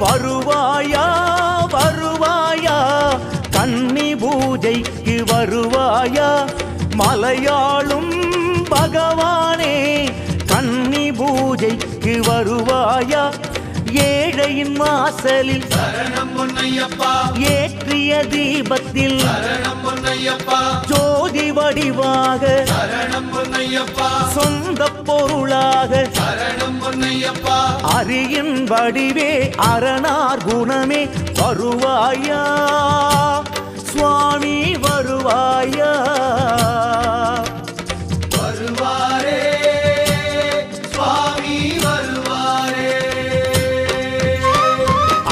வருவாயா வருவாயா கன்னி பூஜைக்கு வருவாயா மலையாளும் பகவானே கன்னி பூஜைக்கு வருவாயா ஏழையின் வாசலில் சரணம் பொன்னையப்பா ஏற்றிய தீபத்தில் சரணம் பொன்னையப்பா ஜோதி வடிவாக சரணம் பொன்னையப்பா சொந்த பொருளாக சரணம் பொன்னையப்பா அரியின் வடிவே அரணார் குணமே வருவாயா சுவாமி வருவாயா வருவாரே சுவாமி வருவாரே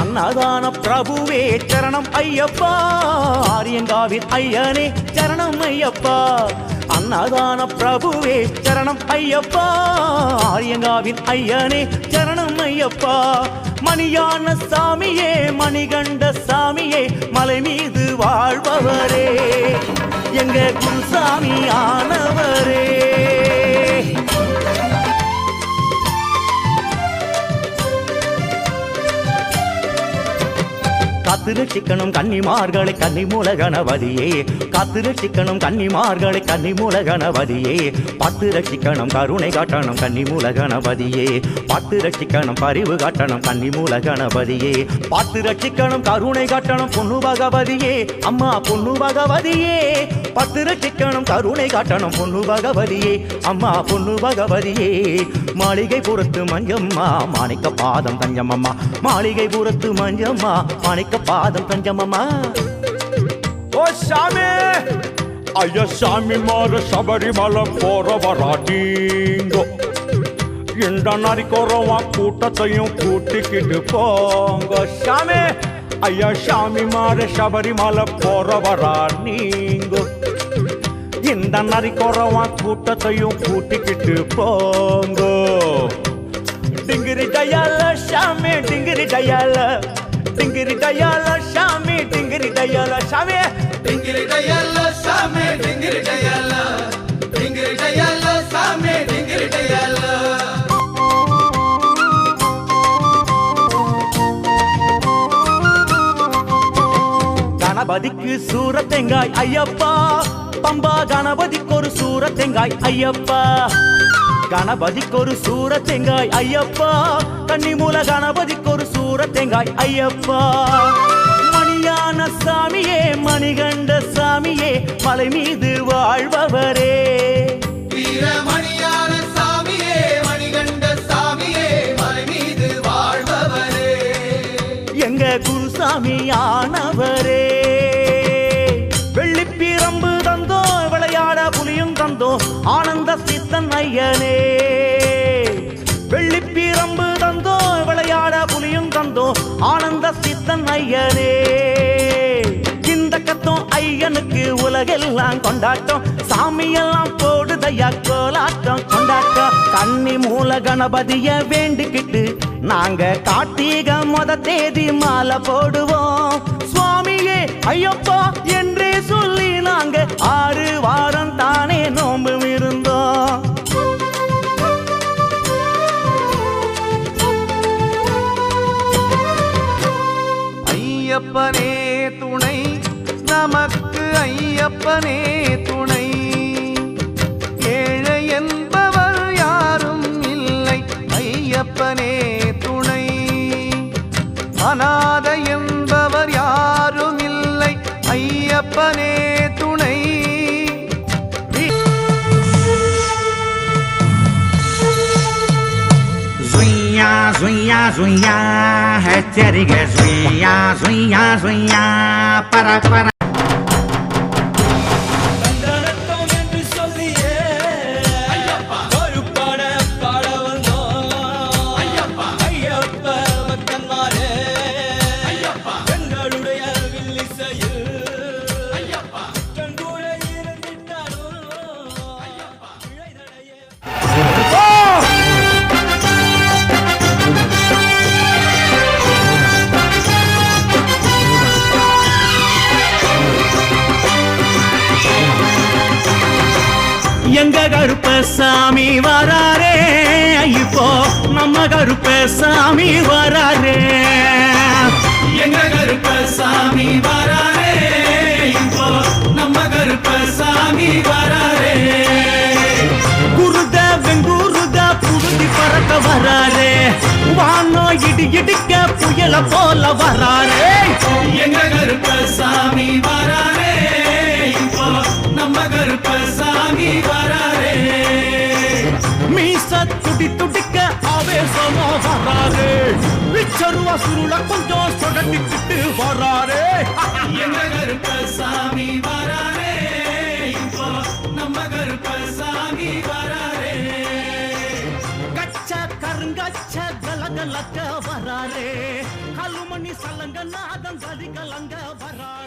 அன்னதான பிரபுவே சரணம் ஐயப்பா ஆரியங்காவின் ஐயனே சரணம் ஐயப்பா அன்னதான பிரபுவே சரணம் ஐயப்பா ஆரியங்காவின் ஐயனே சரணம் ஐயப்பா மணியான சாமியே மணிகண்ட சாமியே மலை மீது வாழ்பவரே எங்க குருசாமி ஆனவரே காத்திருச்சிக்கணும் கன்னிமார்களை கன்னிமூல கணபதியே காத்திருச்சிக்கணும் கன்னிமார்களை கன்னிமூல கணபதியே பத்து ரட்சிக்கணும் கருணை காட்டணும் கன்னிமூல கணபதியே பத்து ரட்சிக்கணும் பரிவு காட்டணும் கன்னிமூல கணபதியே பத்து ரட்சிக்கணும் கருணை காட்டணும் பொண்ணு பகவதியே அம்மா பொண்ணு பகவதியே பத்து ரட்சிக்கணும் கருணை காட்டணும் பொண்ணு பகவதியே அம்மா பொண்ணு பகவதியே மாளிகை புறத்து மஞ்சம்மா மாணிக்க பாதம் தஞ்சமம்மா மாளிகை புறத்து மஞ்சம்மா மாணிக்க பாதம் தஞ்சமம்மா ஓ சாமி ஐயா சாமி மாற சபரிமலை போறவராட்டீங்கோ இந்த நரிக்கோரவா கூட்டத்தையும் கூட்டிக்கிட்டு போங்க சாமி ஐயா சாமி மாற சபரிமலை போறவரா நீங்கோ இந்த நரிக்கோரவா கூட்டத்தையும் கூட்டிக்கிட்டு போங்க டிங்கிரி டயால சாமி டிங்கிரி டயால டிங்கிரி டயால சாமி டிங்கிரி டயால சாமி டிங்கிரி டயல்ல சாமி டிங்கிரி டயல்ல டிங்கிரி டயல்ல சாமி டிங்கிரி டயல்ல கணபதிக்கு சூரத்தெங்காய் ஐயப்பா பம்பா கணபதிக்கு ஒரு சூரத்தெங்காய் ஐயப்பா கணபதிக்கு ஒரு சூரத்தெங்காய் ஐயப்பா கன்னிமூல கணபதிக்கு ஒரு சூரத்தெங்காய் ஐயப்பா மணியான சாமியே மணிகண்ட சாமியே மலை மீது வாழ்பவரே வீரமணியான சாமியே மணிகண்ட சாமியே மலை மீது வாழ்பவரே எங்க குருசாமி ஆனவரே வெள்ளிப்பிரம்பு தந்தோ விளையாட புலியும் தந்தோ ஆனந்த சித்தன் ஐயனே வெள்ளிப்பிரம்பு தந்தோ விளையாட புலியும் தந்தோ ஆனந்த சித்தன் ஐயனே இந்த கத்தம் ஐயனுக்கு உலகெல்லாம் கொண்டாட்டம் சாமியெல்லாம் போடுதையா கோலாட்டம் கொண்டாட்டம் கன்னி மூல கணபதிய வேண்டிக்கிட்டு நாங்க கார்த்திகை மொத தேதி மாலை போடுவோம் சுவாமியே ஐயப்பா என்றே சொல்லி நாங்க 6 வாரம் தானே நோம்பு இருந்தோம் ஐயப்பனே துணை நமக்கு ஐயப்பனே துணை ஏழை என்பவர் யாரும் இல்லை ஐயப்பனே துணை அநாதை என்பவர் யாரும் இல்லை ஐயப்பனே துணை Zuia, zuia, zuia, heceriga, zuia, zuia, zuia, para. எங்க கருப்பசாமி வராரே இப்போ நம்ம கருப்பசாமி வராரே கருப்பசாமி வராரே இப்போ நம்ம கருப்பசாமி வராரே குருத வெங்குருத புழுதி பறக்க வராரே வானோ இடி இடிக்க புயல போல வராரே எங்க கருப்பசாமி வராரே இப்போ நம்ம கருப்பசாமி வராரே மீச துடி துடிக்க ஆவேசமா வராரே விச்சருவா சுருள கொஞ்சம் சொடட்டிக்கிட்டு வராரே எங்க கருப்பசாமி வராரே இப்போ நம்ம கருப்பசாமி வராரே கச்ச கருங்கச்ச கலகலக்க வராரே கலுமணி சலங்க நாதம் கதி கலங்க வராரே